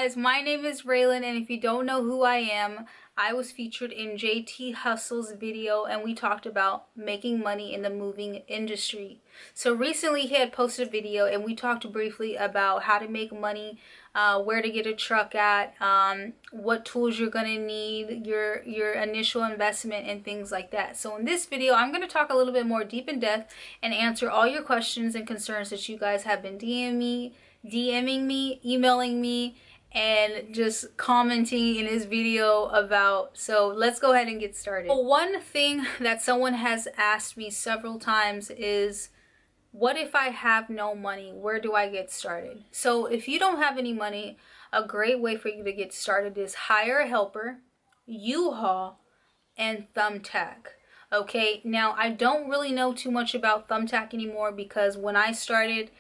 guys, my name is Raylan, and if you don't know who I am, I was featured in JT Hustle's video, and we talked about making money in the moving industry. So recently he had posted a video and we talked briefly about how to make money, where to get a truck at, what tools you're going to need, your initial investment, and things like that. So in this video, I'm going to talk a little bit more deep in depth and answer all your questions and concerns that you guys have been DMing me, emailing me, and just commenting in this video about. So let's go ahead and get started. One thing that someone has asked me several times is, what if I have no money? Where do I get started? So if you don't have any money, a great way for you to get started is hire a helper, U-Haul, and Thumbtack. Okay, now I don't really know too much about Thumbtack anymore because when I started,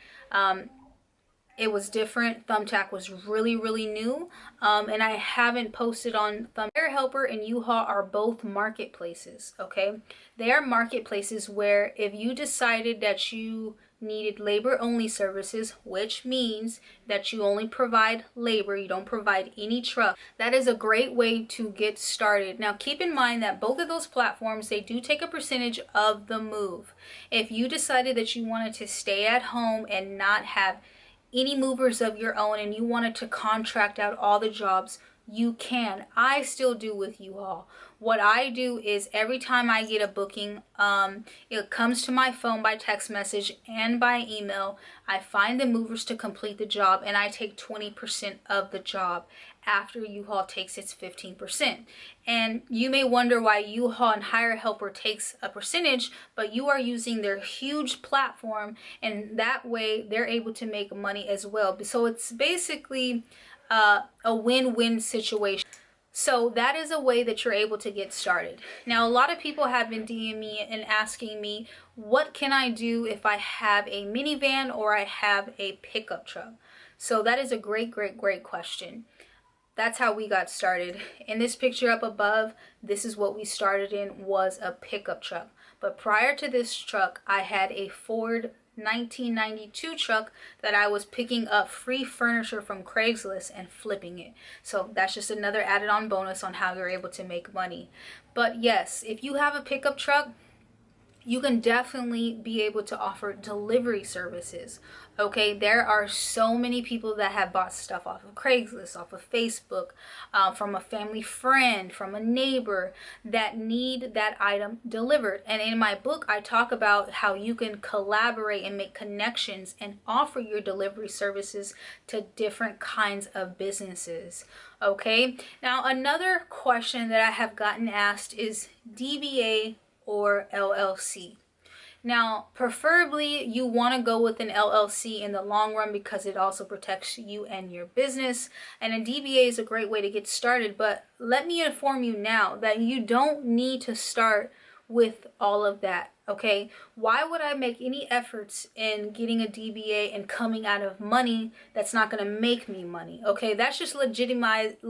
it was different. Thumbtack was really new, and I haven't posted on Thumbtack. Air Helper and U-Haul are both marketplaces. Okay, they are marketplaces where if you decided that you needed labor only services, which means that you only provide labor, you don't provide any truck, that is a great way to get started. Now keep in mind that both of those platforms, they do take a percentage of the move. If you decided that you wanted to stay at home and not have any movers of your own and you wanted to contract out all the jobs, you can. I still do with U-Haul. What I do is every time I get a booking, it comes to my phone by text message and by email. I find the movers to complete the job and I take 20% of the job after U-Haul takes its 15%. And you may wonder why U-Haul and Hire Helper takes a percentage, but you are using their huge platform and that way they're able to make money as well. So it's basically a win-win situation. So that is a way that you're able to get started. Now, a lot of people have been DMing me and asking me, what can I do if I have a minivan or I have a pickup truck? So that is a great question. That's how we got started. In this picture up above, this is what we started in, was a pickup truck. But prior to this truck, I had a Ford 1992 truck that I was picking up free furniture from Craigslist and flipping it. So that's just another added on bonus on how you're able to make money. But yes, if you have a pickup truck, you can definitely be able to offer delivery services. Okay, there are so many people that have bought stuff off of Craigslist, off of Facebook, from a family friend, from a neighbor that need that item delivered. And in my book, I talk about how you can collaborate and make connections and offer your delivery services to different kinds of businesses. Okay, now another question that I have gotten asked is DBA or LLC. Now, preferably you want to go with an LLC in the long run because it also protects you and your business. And a DBA is a great way to get started. But let me inform you now that you don't need to start with all of that. Okay, why would I make any efforts in getting a DBA and coming out of money that's not going to make me money? Okay, that's just legitimizing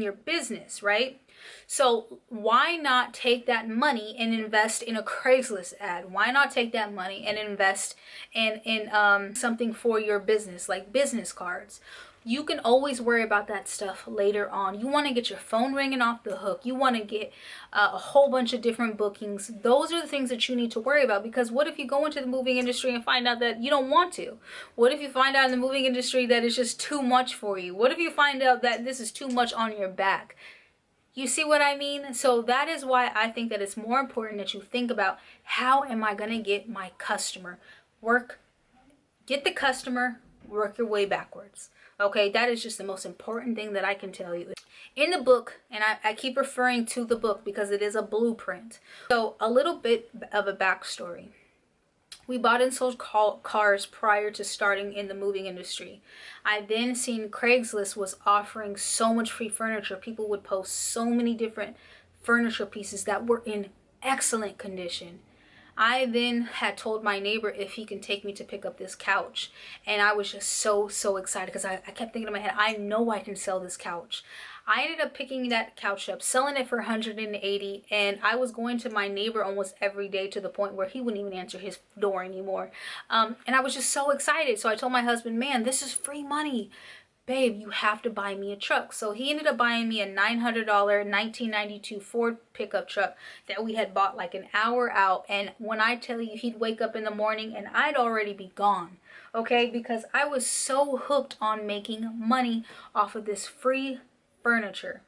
your business, right? So why not take that money and invest in a Craigslist ad? Why not take that money and invest in something for your business, like business cards? You can always worry about that stuff later on. You want to get your phone ringing off the hook. You want to get a whole bunch of different bookings. Those are the things that you need to worry about, because what if you go into the moving industry and find out that you don't want to? What if you find out in the moving industry that it's just too much for you? What if you find out that this is too much on your back? You see what I mean? So that is why I think that it's more important that you think about, how am I going to get my customer? Get the customer, work your way backwards. Okay, that is just the most important thing that I can tell you. In the book, and I keep referring to the book because it is a blueprint. So a little bit of a backstory. We bought and sold cars prior to starting in the moving industry. I then seen Craigslist was offering so much free furniture. People would post so many different furniture pieces that were in excellent condition. I then had told my neighbor if he can take me to pick up this couch. And I was just so excited because I kept thinking in my head, I know I can sell this couch. I ended up picking that couch up, selling it for $180, and I was going to my neighbor almost every day to the point where he wouldn't even answer his door anymore. And I was just so excited. So I told my husband, man, this is free money. babe, you have to buy me a truck. So he ended up buying me a $900 1992 Ford pickup truck that we had bought like an hour out. And when I tell you, he'd wake up in the morning and I'd already be gone. Okay, because I was so hooked on making money off of this free furniture.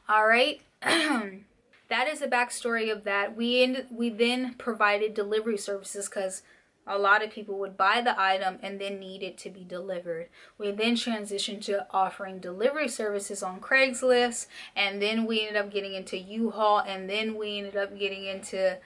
All right. That is the backstory of that. We then provided delivery services because a lot of people would buy the item and then need it to be delivered. We then transitioned to offering delivery services on Craigslist, and then we ended up getting into U-Haul, and then we ended up getting into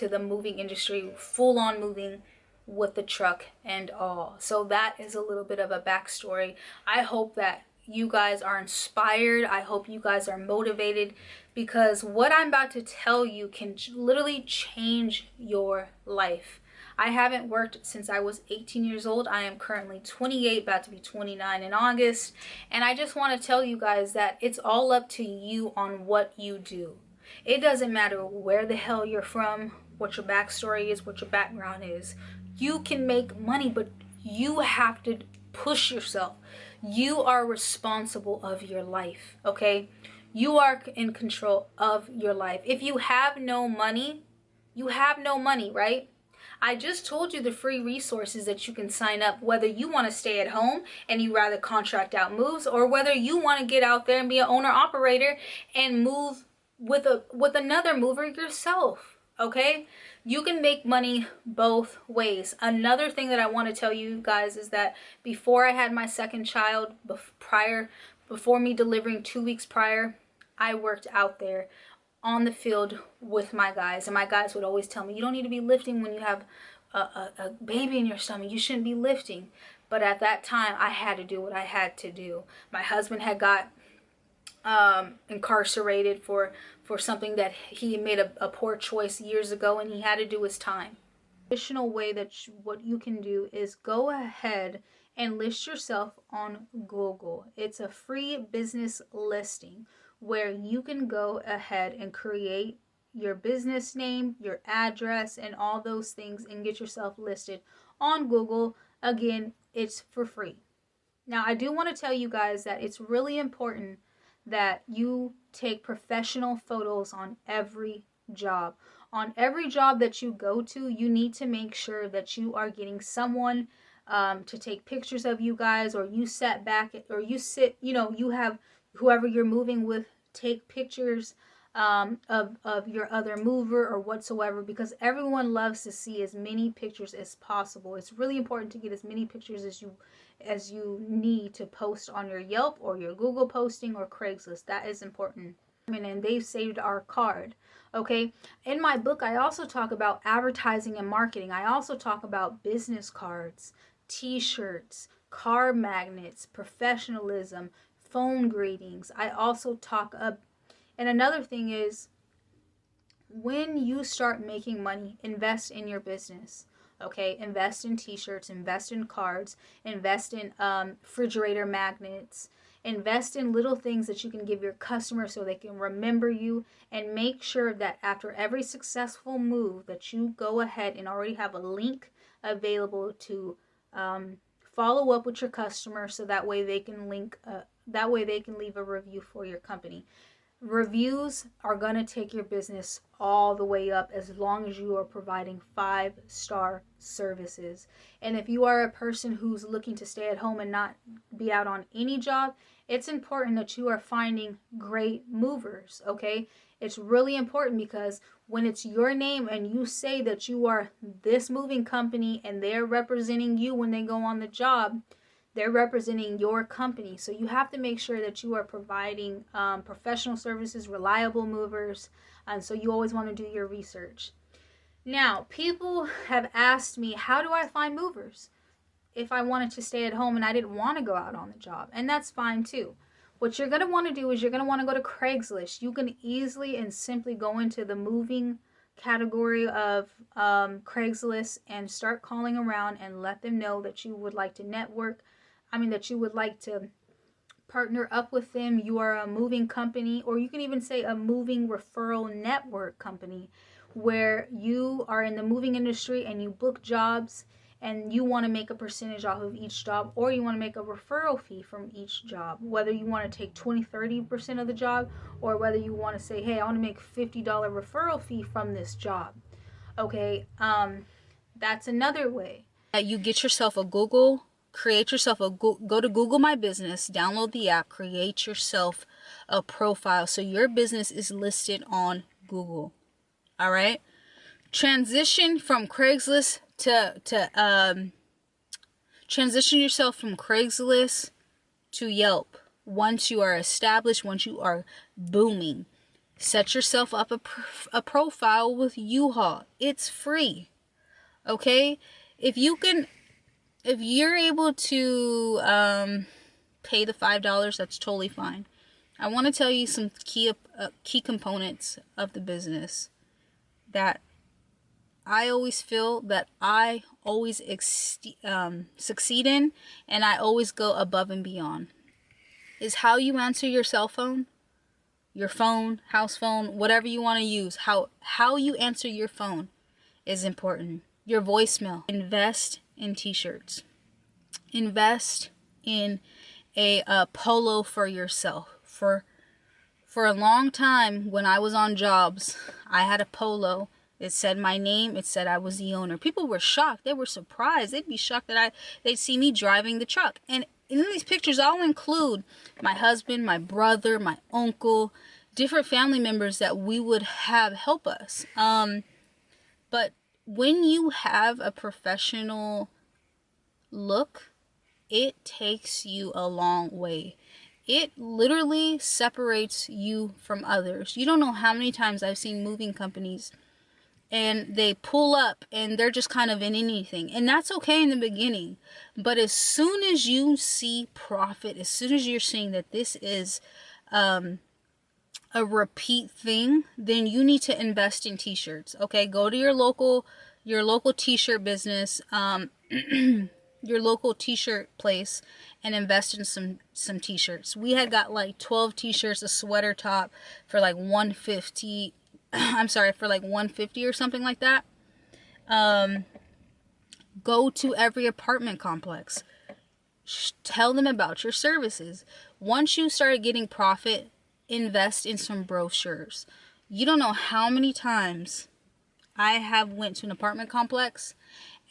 the moving industry, full on moving with the truck and all. So that is a little bit of a backstory. I hope that you guys are inspired. I hope you guys are motivated, because what I'm about to tell you can literally change your life. I haven't worked since I was 18 years old. I am currently 28, about to be 29 in August. And I just want to tell you guys that it's all up to you on what you do. It doesn't matter where the hell you're from, what your backstory is, what your background is. You can make money, but you have to push yourself. You are responsible of your life, okay? You are in control of your life. If you have no money, you have no money, right? I just told you the free resources that you can sign up, whether you want to stay at home and you rather contract out moves, or whether you want to get out there and be an owner operator and move with another mover yourself. Okay, you can make money both ways. Another thing that I want to tell you guys is that before I had my second child, before me delivering 2 weeks prior, I worked out there on the field with my guys, and my guys would always tell me, you don't need to be lifting when you have a baby in your stomach. You shouldn't be lifting. But at that time, I had to do what I had to do. My husband had got incarcerated for something that he made a poor choice years ago, and he had to do his time. Additional way that what you can do is go ahead and list yourself on Google. It's a free business listing where you can go ahead and create your business name, your address, and all those things, and get yourself listed on Google. Again, it's for free. Now, I do want to tell you guys that it's really important that you take professional photos on every job. On every job that you go to, you need to make sure that you are getting someone to take pictures of you guys, or you sit back, or you sit, you have whoever you're moving with take pictures of your other mover or whatsoever, because everyone loves to see as many pictures as possible. It's really important to get as many pictures as you need to post on your Yelp or your Google posting or Craigslist. That is important. And they've saved our card. Okay, in my book I also talk about advertising and marketing. I also talk about business cards, t-shirts, car magnets, professionalism, phone greetings. I also talk and another thing is, when you start making money, invest in your business. Okay, invest in t-shirts, invest in cards, invest in refrigerator magnets, invest in little things that you can give your customers so they can remember you, and make sure that after every successful move that you go ahead and already have a link available to follow up with your customer, so that way they can leave a review for your company. Reviews are going to take your business all the way up as long as you are providing 5-star services. And if you are a person who's looking to stay at home and not be out on any job, it's important that you are finding great movers, okay? It's really important, because when it's your name and you say that you are this moving company and they're representing you when they go on the job, they're representing your company. So you have to make sure that you are providing professional services, reliable movers. And so you always want to do your research. Now, people have asked me, how do I find movers if I wanted to stay at home and I didn't want to go out on the job? And that's fine too. What you're going to want to do is you're going to want to go to Craigslist. You can easily and simply go into the moving category of Craigslist and start calling around and let them know that you would like to that you would like to partner up with them. You are a moving company, or you can even say a moving referral network company, where you are in the moving industry and you book jobs and you want to make a percentage off of each job, or you want to make a referral fee from each job, whether you want to take 20-30% of the job, or whether you want to say, hey, I want to make $50 referral fee from this job. Okay, that's another way. You get yourself a Google, create yourself a go to Google My Business, download the app, create yourself a profile so your business is listed on Google. All right, transition from Craigslist transition yourself from Craigslist to Yelp. Once you are established, once you are booming, set yourself up a profile with U-Haul. It's free. Okay, if you're able to pay the $5, that's totally fine. I want to tell you some key components of the business that I always feel that I always succeed in, and I always go above and beyond, is how you answer your cell phone, your phone, house phone, whatever you want to use. How you answer your phone is important. Your voicemail. Invest in t-shirts. Invest in a polo for yourself. For a long time, when I was on jobs, I had a polo. It said my name. It said I was the owner. People were shocked. They were surprised. They'd be shocked that they'd see me driving the truck. And in these pictures, I'll include my husband, my brother, my uncle, different family members that we would have help us. But when you have a professional look, it takes you a long way. It literally separates you from others. You don't know how many times I've seen moving companies and they pull up and they're just kind of in anything. And that's okay in the beginning. But as soon as you see profit, as soon as you're seeing that this is a repeat thing, then you need to invest in t-shirts. Okay, go to your local t-shirt business, your local t-shirt place, and invest in some t-shirts. We had got like 12 t-shirts, a sweater top for like $150. I'm sorry, for like $150 or something like that. Go to every apartment complex. Tell them about your services. Once you start getting profit, invest in some brochures. You don't know how many times I have went to an apartment complex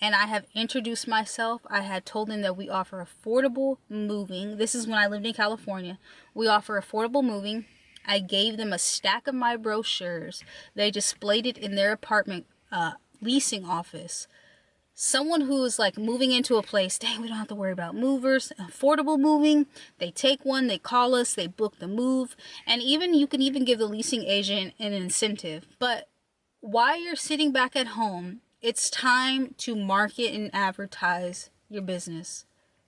and I have introduced myself. I had told them that we offer affordable moving. This is when I lived in California. We offer affordable moving. I gave them a stack of my brochures. They displayed it in their apartment leasing office. Someone who is like moving into a place, dang, we don't have to worry about movers, affordable moving. They take one, they call us, they book the move. And even you can even give the leasing agent an incentive. But while you're sitting back at home, it's time to market and advertise your business.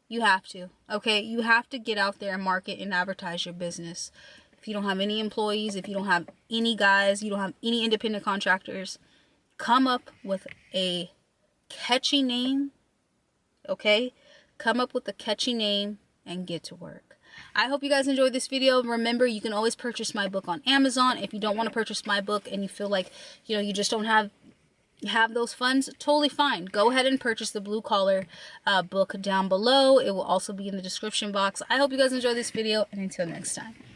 You have to, okay? You have to get out there and market and advertise your business. If you don't have any employees, if you don't have any guys, you don't have any independent contractors, come up with a catchy name, okay? Come up with a catchy name and get to work. I hope you guys enjoyed this video. Remember, you can always purchase my book on Amazon. If you don't want to purchase my book and you feel like, you just don't have those funds, totally fine. Go ahead and purchase the Blue Collar book down below. It will also be in the description box. I hope you guys enjoyed this video, and until next time.